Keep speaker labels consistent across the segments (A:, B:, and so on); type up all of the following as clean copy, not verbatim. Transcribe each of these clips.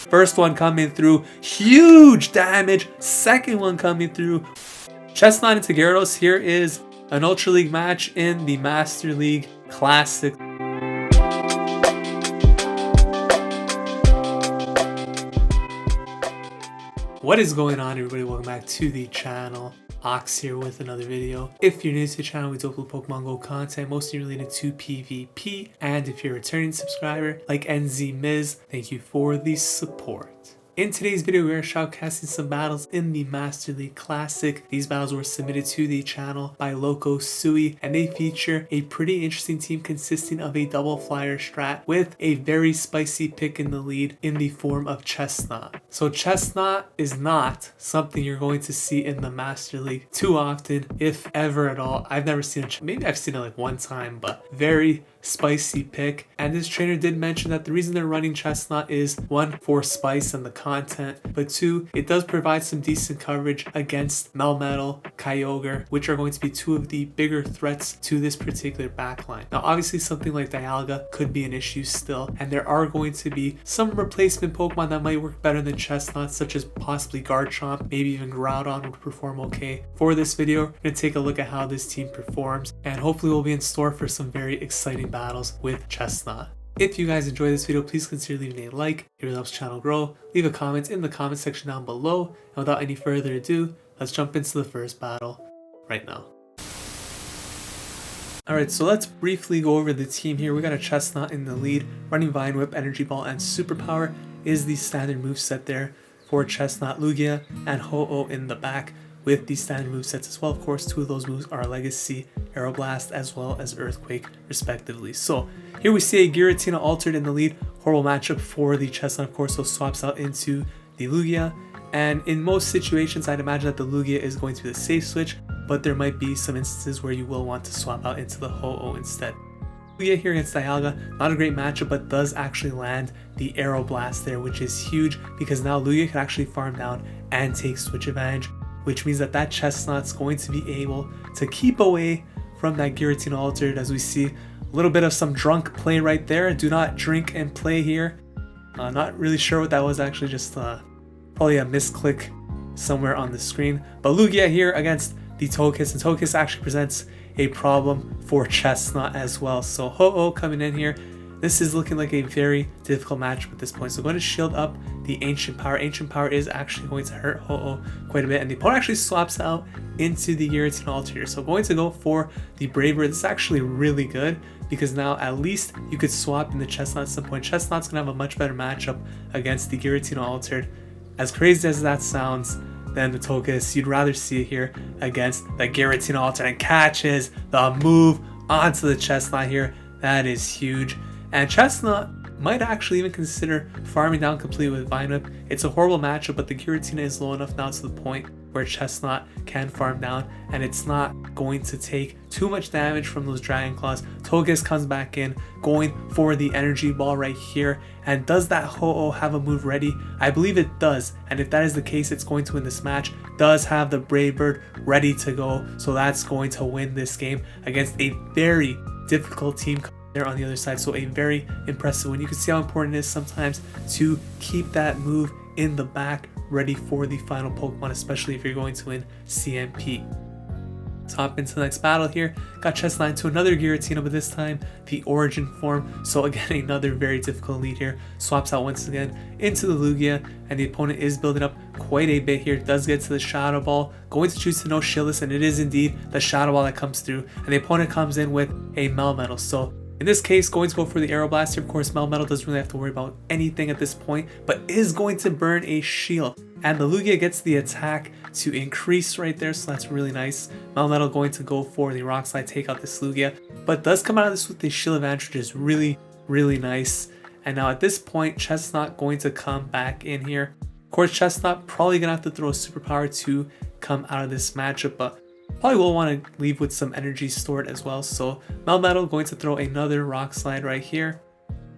A: First one coming through, huge damage. Second one coming through. Chesnaught into Gyarados. Here is an Ultra League match in the Master League Classic. What is going on, everybody? Welcome back to the channel. Ox here with another video. If you're new to the channel, we do upload Pokemon Go content mostly related to PvP, and if you're a returning subscriber like NZ Miz, thank you for the support. In today's video, we are shoutcasting some battles in the Master League Classic. These battles were submitted to the channel by LokoSui, and they feature a pretty interesting team consisting of a double flyer strat with a very spicy pick in the lead in the form of Chesnaught. So Chesnaught is not something you're going to see in the Master League too often, if ever at all. I've never seen it. Maybe I've seen it like one time, but very spicy pick. And this trainer did mention that the reason they're running Chesnaught is one, for spice and the content, but two, it does provide some decent coverage against Melmetal, Kyogre, which are going to be two of the bigger threats to this particular backline. Now obviously something like Dialga could be an issue still, and there are going to be some replacement Pokemon that might work better than Chesnaught, such as possibly Garchomp, maybe even Groudon would perform okay. For this video, we're going to take a look at how this team performs, and hopefully we'll be in store for some very exciting battles with Chesnaught. If you guys enjoy this video, please consider leaving a like. It really helps the channel grow. Leave a comment in the comment section down below. And without any further ado, let's jump into the first battle right now. Alright, so let's briefly go over the team here. We got a Chesnaught in the lead. Running Vine Whip, Energy Ball, and Superpower is the standard moveset there for Chesnaught. Lugia and Ho-Oh in the back with the standard movesets as well. Of course, two of those moves are Legacy, Aeroblast, as well as Earthquake, respectively. So here we see a Giratina altered in the lead. Horrible matchup for the Chesnaught, of course, so swaps out into the Lugia. And in most situations, I'd imagine that the Lugia is going to be the safe switch, but there might be some instances where you will want to swap out into the Ho-Oh instead. Lugia here against Dialga, not a great matchup, but does actually land the Aeroblast there, which is huge because now Lugia can actually farm down and take switch advantage, which means that Chesnaught's going to be able to keep away from that Giratina altered. As we see a little bit of some drunk play right there. Do not drink and play here. Not really sure what that was, actually, just probably a misclick somewhere on the screen. But Lugia here against the Togekiss, and Togekiss actually presents a problem for Chesnaught as well. So Ho-Oh coming in here. This is looking like a very difficult matchup at this point. So going to shield up the Ancient Power. Ancient Power is actually going to hurt Ho-Oh quite a bit. And the opponent actually swaps out into the Giratina Alter here. So going to go for the Brave Bird. This is actually really good because now at least you could swap in the Chesnaught at some point. Chesnaught's going to have a much better matchup against the Giratina Altered. As crazy as that sounds, than the Togekiss, you'd rather see it here against the Giratina Altered, and catches the move onto the Chesnaught here. That is huge. And Chesnaught might actually even consider farming down completely with Vine Whip. It's a horrible matchup, but the Giratina is low enough now to the point where Chesnaught can farm down, and it's not going to take too much damage from those Dragon Claws. Togekiss comes back in, going for the Energy Ball right here. And does that Ho-Oh have a move ready? I believe it does, and if that is the case, it's going to win this match. Does have the Brave Bird ready to go, so that's going to win this game against a very difficult team there on the other side. So a very impressive win. You can see how important it is sometimes to keep that move in the back ready for the final Pokemon, especially if you're going to win CMP. Let's hop into the next battle here. Got Chesnaught into another Giratina, but this time the Origin form. So again, another very difficult lead here. Swaps out once again into the Lugia, and the opponent is building up quite a bit here. Does get to the Shadow Ball, going to choose to no shield this, and it is indeed the Shadow Ball that comes through, and the opponent comes in with a Melmetal. So in this case, going to go for the Aeroblast here. Of course, Melmetal doesn't really have to worry about anything at this point, but is going to burn a shield. And the Lugia gets the attack to increase right there, so that's really nice. Melmetal going to go for the Rock Slide, take out this Lugia, but does come out of this with the shield advantage, which is really, really nice. And now at this point, Chesnaught going to come back in here. Of course, Chesnaught probably going to have to throw a Superpower to come out of this matchup, but probably will want to leave with some energy stored as well. So Melmetal going to throw another Rock Slide right here.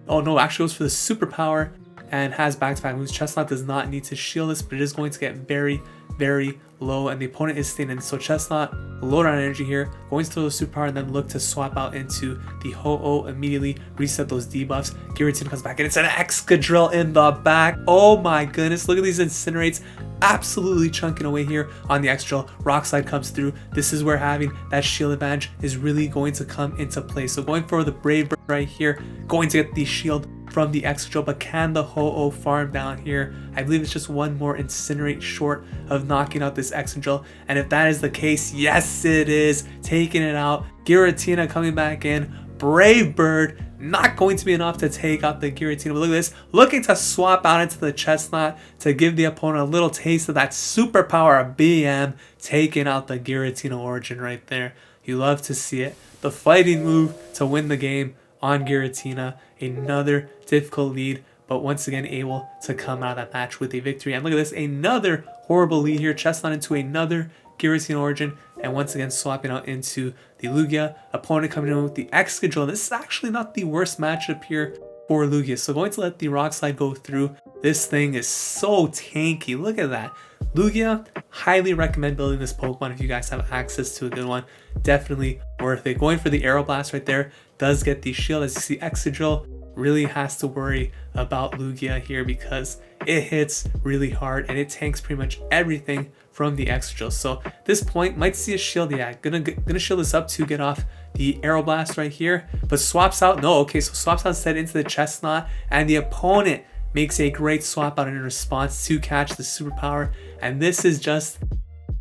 A: Oh no, actually goes for the Superpower. and has back-to-back moves. Chesnaught does not need to shield this, but it is going to get very, very low, and the opponent is staying in. So Chesnaught, load on energy here, going to throw the superpower and then look to swap out into the Ho-Oh, immediately reset those debuffs. Giratina comes back and it's an Excadrill in the back. Oh my goodness, look at these incinerates absolutely chunking away here on the Excadrill. Rock Slide comes through. This is where having that shield advantage is really going to come into play. So going for the Brave Bird right here, going to get the shield from the Excadrill, but can the Ho-Oh farm down here? I believe it's just one more Incinerate short of knocking out this Excadrill, and if that is the case, yes it is, taking it out. Giratina coming back in, Brave Bird, not going to be enough to take out the Giratina, but look at this, looking to swap out into the Chesnaught to give the opponent a little taste of that superpower of BM, taking out the Giratina origin right there. You love to see it. The fighting move to win the game on Giratina, another difficult lead, but once again able to come out of that match with a victory. And look at this, another horrible lead here. Chesnaught into another Giratina origin, and once again swapping out into the Lugia. Opponent coming in with the Excadrill. This is actually not the worst matchup here for Lugia, so going to let the Rock Slide go through. This thing is so tanky. Look at that. Lugia, highly recommend building this Pokemon if you guys have access to a good one. Definitely worth it. Going for the Aeroblast right there, does get the shield. As you see, Excadrill really has to worry about Lugia here because it hits really hard and it tanks pretty much everything from the Excadrill. So this point might see a shield. Yeah, gonna shield this up to get off the Aeroblast right here, but swaps out. No, okay, so swaps out instead into the Chesnaught, and the opponent makes a great swap out in response to catch the superpower. And this is just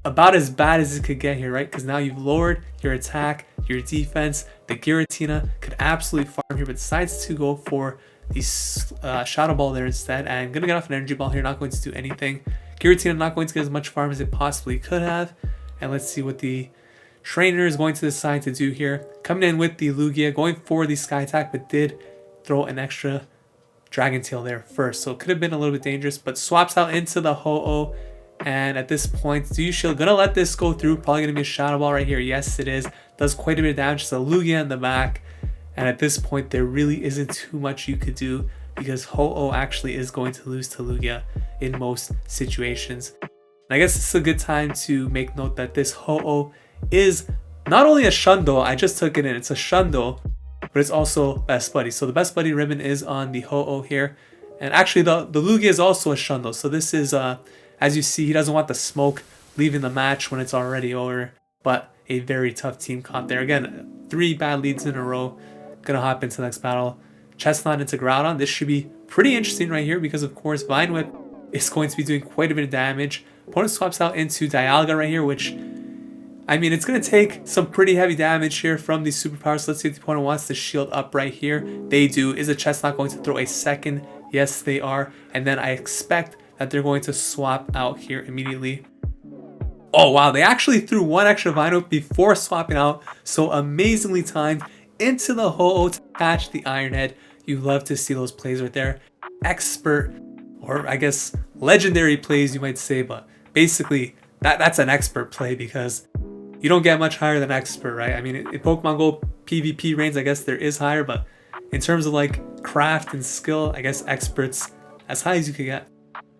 A: about as bad as it could get here, right? Because now you've lowered your attack, your defense. The Giratina could absolutely farm here, but decides to go for the Shadow Ball there instead. And gonna get off an Energy Ball here, not going to do anything. Giratina not going to get as much farm as it possibly could have. And let's see what the trainer is going to decide to do here. Coming in with the Lugia, going for the Sky Attack, but did throw an extra Dragon Tail there first. So it could have been a little bit dangerous, but swaps out into the Ho-Oh. And at this point, do you shield? Gonna let this go through. Probably gonna be a Shadow Ball right here. Yes, it is. Does quite a bit of damage. Just a Lugia in the back. And at this point, there really isn't too much you could do because Ho-Oh actually is going to lose to Lugia in most situations. And I guess it's a good time to make note that this Ho-Oh is not only a Shundo, I just took it in, it's a Shundo, but it's also Best Buddy. So the Best Buddy ribbon is on the Ho-Oh here. And actually the Lugia is also a Shundo. So this is, as you see, he doesn't want the smoke leaving the match when it's already over. But a very tough team comp there. Again, 3 bad leads in a row. Gonna hop into the next battle. Chesnaught into Groudon. This should be pretty interesting right here because, of course, Vine Whip is going to be doing quite a bit of damage. Opponent swaps out into Dialga right here, which, I mean, it's going to take some pretty heavy damage here from these superpowers. So let's see if the opponent wants to shield up right here. They do. Is a Chesnaught going to throw a second? Yes, they are. And then I expect that they're going to swap out here immediately. Oh, wow. They actually threw one extra Vine Whip before swapping out. So amazingly timed into the Ho-Oh to catch the Iron Head. You love to see those plays right there. Expert, or I guess legendary plays you might say, but basically that's an expert play because you don't get much higher than expert, right? I mean, in Pokemon Go PvP range, I guess there is higher, but in terms of like craft and skill, I guess expert's as high as you could get.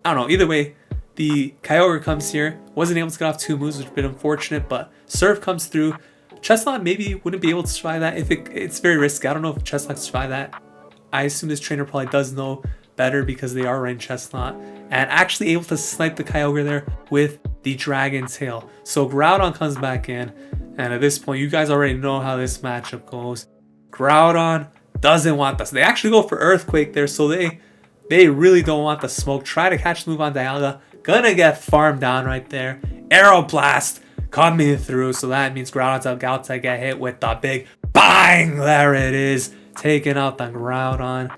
A: I don't know, either way, the Kyogre comes here, wasn't able to get off 2 moves, which is a bit unfortunate, but Surf comes through. Chesnaught maybe wouldn't be able to survive that. If it's very risky. I don't know if Chesnaught can survive that. I assume this trainer probably does know better because they are running Chesnaught. And actually able to snipe the Kyogre there with the Dragon Tail. So Groudon comes back in. And at this point, you guys already know how this matchup goes. Groudon doesn't want this. They actually go for Earthquake there. So they really don't want the smoke. Try to catch the move on Dialga. Gonna get farmed down right there. Aeroblast coming through, so that means Groudon's about to get hit with the big bang. There it is, taking out the Groudon.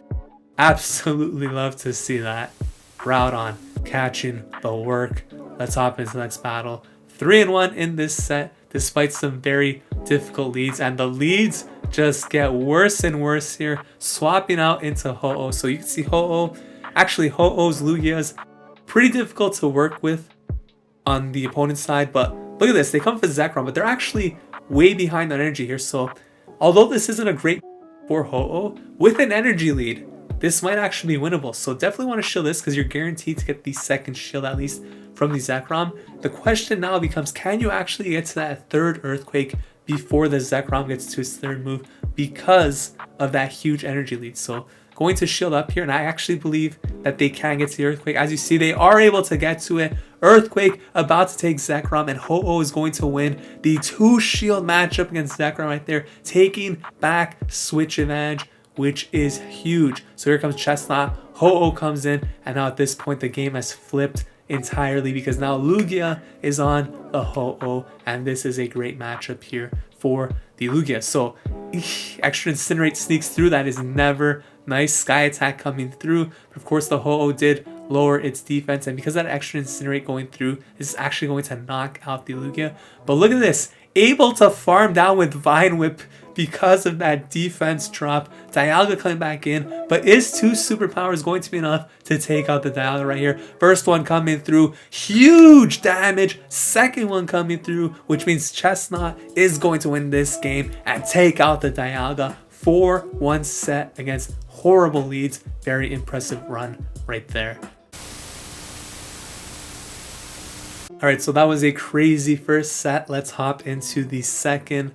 A: Absolutely love to see that. Groudon catching the work. Let's hop into the next battle. 3-1 in this set, despite some very difficult leads, and the leads just get worse and worse here. Swapping out into Ho-Oh, so you can see Ho-Oh. Actually, Ho-Oh's Lugia's pretty difficult to work with on the opponent's side, but look at this, they come for Zekrom, but they're actually way behind on energy here. So although this isn't a great for Ho-Oh, with an energy lead, this might actually be winnable. So definitely want to shield this because you're guaranteed to get the second shield at least from the Zekrom. The question now becomes, can you actually get to that third Earthquake before the Zekrom gets to its third move because of that huge energy lead? So going to shield up here, and I actually believe that they can get to the Earthquake. As you see, they are able to get to it. Earthquake about to take Zekrom, and Ho-Oh is going to win the 2-shield matchup against Zekrom right there, taking back switch advantage, which is huge. So here comes Chesnaught. Ho-Oh comes in, and now at this point the game has flipped entirely because now Lugia is on the Ho-Oh, and this is a great matchup here for the Lugia. So extra Incinerate sneaks through. That is never nice. Sky Attack coming through, but of course the Ho-Oh did lower its defense, and because that extra Incinerate going through, this is actually going to knock out the Lugia. But look at this, able to farm down with Vine Whip because of that defense drop. Dialga coming back in, but is 2 superpowers going to be enough to take out the Dialga right here? First one coming through, huge damage. Second one coming through, which means Chesnaught is going to win this game and take out the Dialga 4-1 set against horrible leads. Very impressive run right there. Alright, so that was a crazy first set. Let's hop into the second.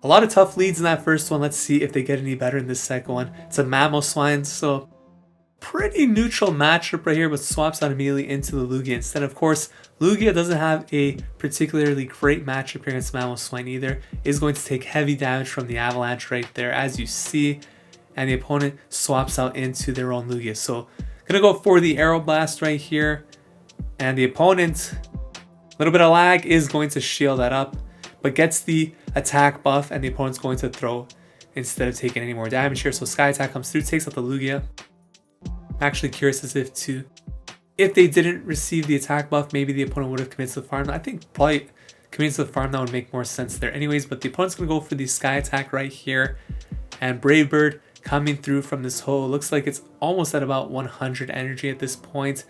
A: A lot of tough leads in that first one. Let's see if they get any better in this second one. It's a Mamoswine, so pretty neutral matchup right here, but swaps out immediately into the Lugia instead. Of course, Lugia doesn't have a particularly great matchup here against Mamoswine either. Is going to take heavy damage from the Avalanche right there, as you see, and the opponent swaps out into their own Lugia. So gonna go for the Aeroblast right here, and the opponent, a little bit of lag, is going to shield that up, but gets the attack buff, and the opponent's going to throw instead of taking any more damage here. So Sky Attack comes through, takes out the Lugia. I'm actually curious as if they didn't receive the attack buff, maybe the opponent would have committed to the farm. I think probably committing to the farm that would make more sense there anyways, but the opponent's going to go for the Sky Attack right here, and Brave Bird coming through from this hole. Looks like it's almost at about 100 energy at this point.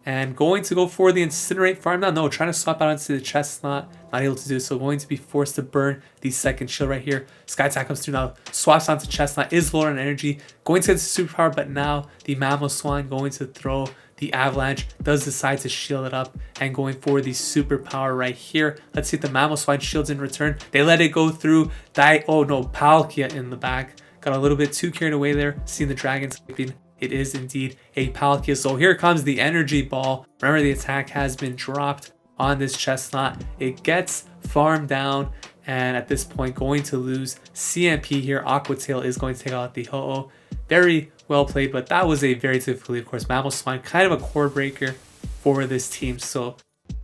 A: And going to go for the Incinerate farm now. No, trying to swap out onto the Chesnaught. Not able to do so. Going to be forced to burn the second shield right here. Sky Attack comes through now. Swaps onto Chesnaught. Is lower on energy. Going to get the superpower, but now the Mamoswine going to throw the Avalanche. Does decide to shield it up. And going for the superpower right here. Let's see if the Mamoswine shields in return. They let it go through. Oh no, Palkia in the back. Got a little bit too carried away there. Seeing the dragon skipping. It is indeed a Palkia. So here comes the energy ball. Remember, the attack has been dropped on this Chesnaught. It gets farmed down, and at this point going to lose CMP here. Aqua Tail is going to take out the Ho-Oh. Very well played, but that was a very difficult lead. Of course, Mamoswine, kind of a core breaker for this team, so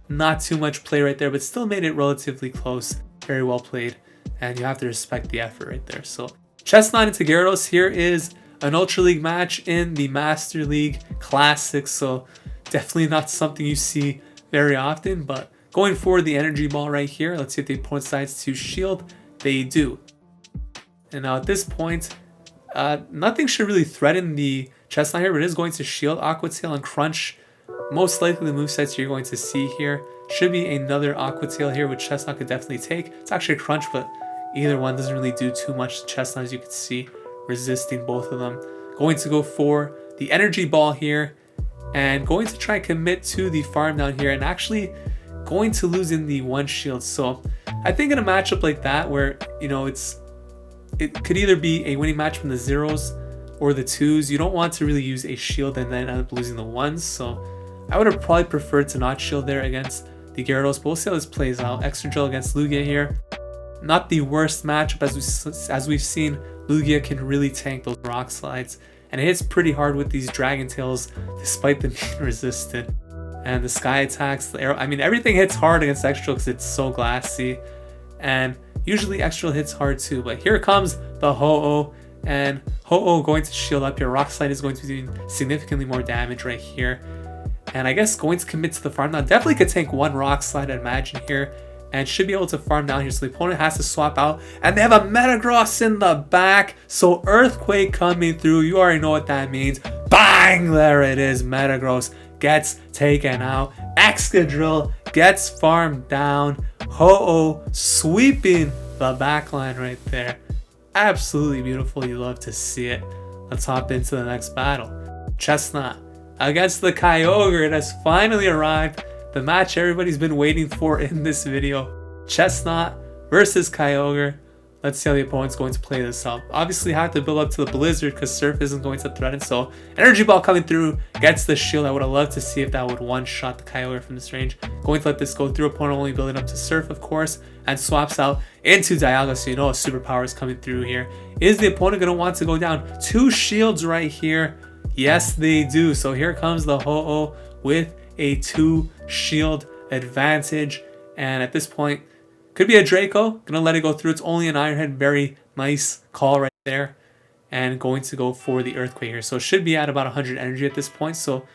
A: not too much play right there, but still made it relatively close. Very well played, and you have to respect the effort right there. So Chesnaught into Gyarados. Here is an Ultra League match in the Master League Classic, so definitely not something you see very often, but going for the energy ball right here. Let's see if the opponent decides to shield. They do. And now at this point, nothing should really threaten the Chesnaught here, but it is going to shield. Aqua Tail and Crunch, most likely the movesets you're going to see here. Should be another Aqua Tail here, which Chesnaught could definitely take. It's actually a Crunch, but either one doesn't really do too much to Chesnaught, as you can see, resisting both of them. Going to go for the energy ball here, and going to try and commit to the farm down here, and actually going to lose in the one shield. So I think in a matchup like that, where you know it could either be a winning match from the zeros or the twos, you don't want to really use a shield and then end up losing the ones. So I would have probably preferred to not shield there against the Gyarados, but we'll see how this plays out. Excadrill against Lugia here. Not the worst matchup, as we've seen. Lugia can really tank those rock slides, and it hits pretty hard with these Dragon Tails despite them being resisted. And the Sky Attacks, the arrow, I mean, everything hits hard against Excadrill because it's so glassy, and usually Excadrill hits hard too. But here comes the Ho-Oh, and Ho-Oh going to shield up here. Rock Slide is going to be doing significantly more damage right here, and I guess going to commit to the farm now. Definitely could tank one Rock Slide, I'd imagine here, and should be able to farm down here. So the opponent has to swap out, and they have a Metagross in the back. So Earthquake coming through. You already know what that means. Bang! There it is. Metagross gets taken out. Excadrill gets farmed down. Ho-Oh sweeping the backline right there. Absolutely beautiful. You love to see it. let's hop into the next battle. Chesnaught against the Kyogre. It has finally arrived. The match everybody's been waiting for in this video. Chesnaught versus Kyogre. Let's see how the opponent's going to play this out. Obviously have to build up to the Blizzard because Surf isn't going to threaten. So Energy Ball coming through, gets the shield. I would have loved to see if that would one-shot the Kyogre from this range. Going to let this go through. Opponent only building up to Surf, of course, and swaps out into Dialga. So you know a superpower is coming through here. Is the opponent going to want to go down? 2 shields right here. Yes, they do. So here comes the Ho-Oh with a 2 shield advantage. And at this point, could be a Draco. Gonna let it go through. It's only an Iron Head. Very nice call right there. And going to go for the Earthquake here. So it should be at about 100 energy at this point. So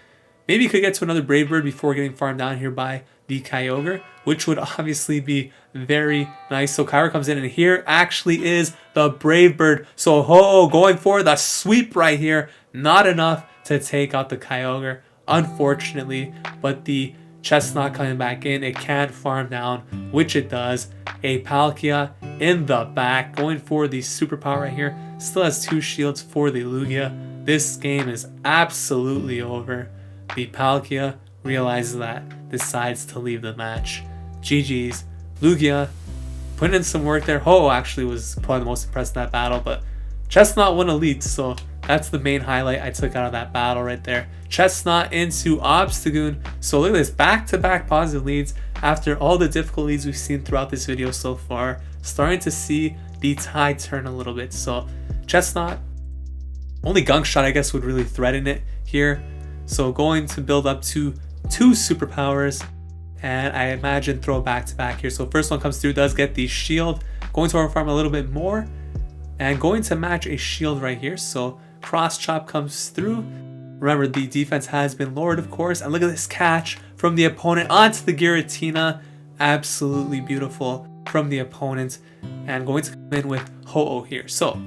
A: maybe could get to another Brave Bird before getting farmed down here by the Kyogre, which would obviously be very nice. So Kyogre comes in, and here actually is the Brave Bird. So Ho-Oh going for the sweep right here. Not enough to take out the Kyogre, unfortunately. But the Chesnaught coming back in, it can farm down, which it does. A Palkia in the back, going for the superpower right here. Still has 2 shields for the Lugia. This game is absolutely over. The Palkia realizes that, decides to leave the match. GG's. Lugia putting in some work there. Ho-Oh actually was probably the most impressed in that battle, but Chesnaught won Elite, so that's the main highlight I took out of that battle right there. Chesnaught into Obstagoon. So look at this, back-to-back positive leads after all the difficult leads we've seen throughout this video so far. Starting to see the tide turn a little bit. So Chesnaught, only Gunk Shot I guess would really threaten it here. So going to build up to 2 superpowers, and I imagine throw back-to-back here. So first one comes through, does get the shield. Going to overfarm a little bit more, and going to match a shield right here. So Cross Chop comes through. Remember, the defense has been lowered, of course. And look at this catch from the opponent onto the Giratina. Absolutely beautiful from the opponent. And going to come in with Ho-Oh here. So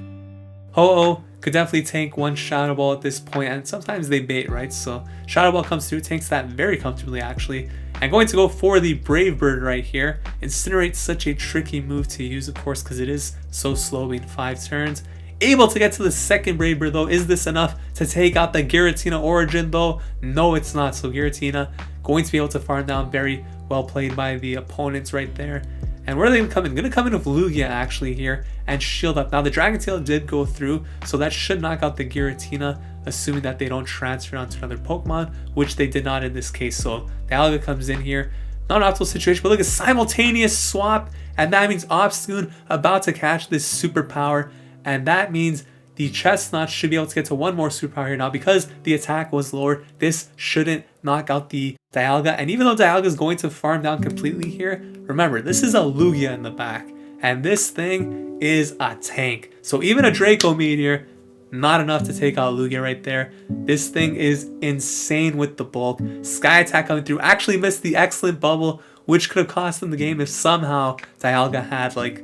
A: Ho-Oh could definitely tank one Shadow Ball at this point, and sometimes they bait, right? So Shadow Ball comes through, tanks that very comfortably actually. And going to go for the Brave Bird right here. Incinerate's such a tricky move to use, of course, because it is so slow, being 5 turns. Able to get to the second Brave Bird though. Is this enough to take out the Giratina origin though? No, it's not. So Giratina going to be able to farm down. Very well played by the opponents right there. And where are they going to come in? Going to come in with Lugia actually here and shield up. Now the Dragon Tail did go through, so that should knock out the Giratina, assuming that they don't transfer onto another Pokemon, which they did not in this case. So Dialga comes in here. Not an optimal situation, but look at simultaneous swap, and that means Obstagoon about to catch this superpower. And that means the Chesnaught should be able to get to one more superpower here now. Because the attack was lowered, this shouldn't knock out the Dialga. And even though Dialga is going to farm down completely here, remember, this is a Lugia in the back. And this thing is a tank. So even a Draco Meteor, not enough to take out Lugia right there. This thing is insane with the bulk. Sky Attack coming through. Actually missed the excellent bubble, which could have cost them the game if somehow Dialga had like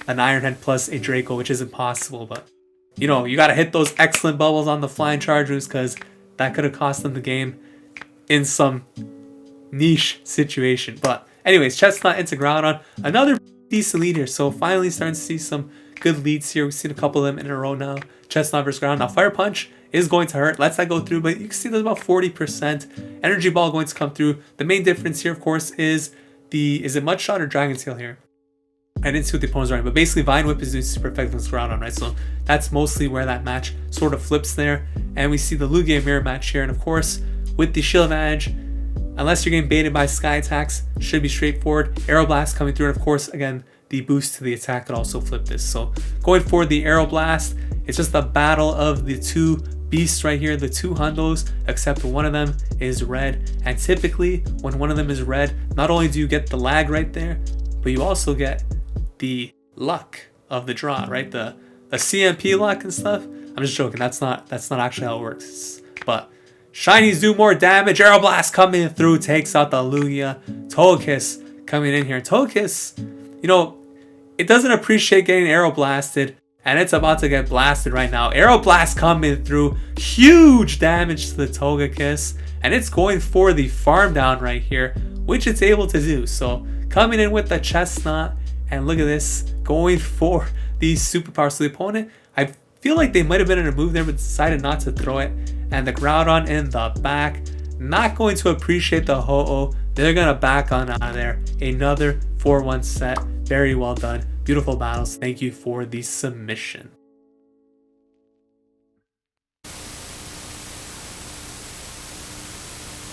A: an Iron Head plus a Draco, which isn't possible. But you know, you got to hit those excellent bubbles on the flying Chargers, because that could have cost them the game in some niche situation. But anyways, Chesnaught into Groudon, another decent lead here. So finally starting to see some good leads here. We've seen a couple of them in a row now. Chesnaught versus Groudon. Now Fire Punch is going to hurt. Lets that go through, but you can see there's about 40%. Energy Ball going to come through. The main difference here, of course, is it Mud Shot or Dragon Tail here? I didn't see what the opponent's running, but basically Vine Whip is doing super effective with Groudon, right? So that's mostly where that match sort of flips there. And we see the Lugia mirror match here. And of course, with the shield advantage, unless you're getting baited by Sky Attacks, should be straightforward. Aeroblast coming through, and of course, again, the boost to the attack could also flip this. So going for the Aeroblast, it's just a battle of the 2 beasts right here, the 2 hundos, except one of them is red. And typically, when one of them is red, not only do you get the lag right there, but you also get the luck of the draw, right? The CMP luck and stuff. I'm just joking. That's not actually how it works. But shinies do more damage. Aeroblast coming through, takes out the Lugia. Togekiss coming in here. Togekiss, you know, it doesn't appreciate getting Aeroblasted, and it's about to get blasted right now. Aeroblast coming through, huge damage to the Togekiss, and it's going for the farm down right here, which it's able to do. So coming in with the Chesnaught. And look at this, going for these superpowers. So the opponent, I Feel like they might have been in a move there, but decided not to throw it. And the Groudon in the back, not going to appreciate the Ho-Oh. They're going to back on out of there. Another 4-1 set. Very well done. Beautiful battles. Thank you for the submission.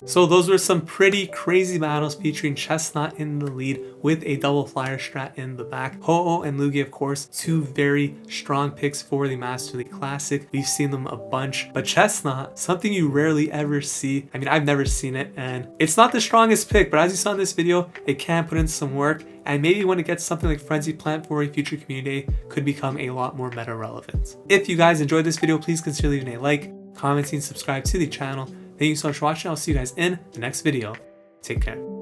A: So those were some pretty crazy battles featuring Chesnaught in the lead with a double Flier strat in the back. Ho-Oh and Lugia, of course, two very strong picks for the Master League Classic. We've seen them a bunch, but Chesnaught, something you rarely ever see. I mean, I've never seen it, and it's not the strongest pick, but as you saw in this video, it can put in some work, and maybe when it gets something like Frenzy Plant for a future community, could become a lot more meta relevant. If you guys enjoyed this video, please consider leaving a like, commenting, subscribe to the channel. Thank you so much for watching. I'll see you guys in the next video. Take care.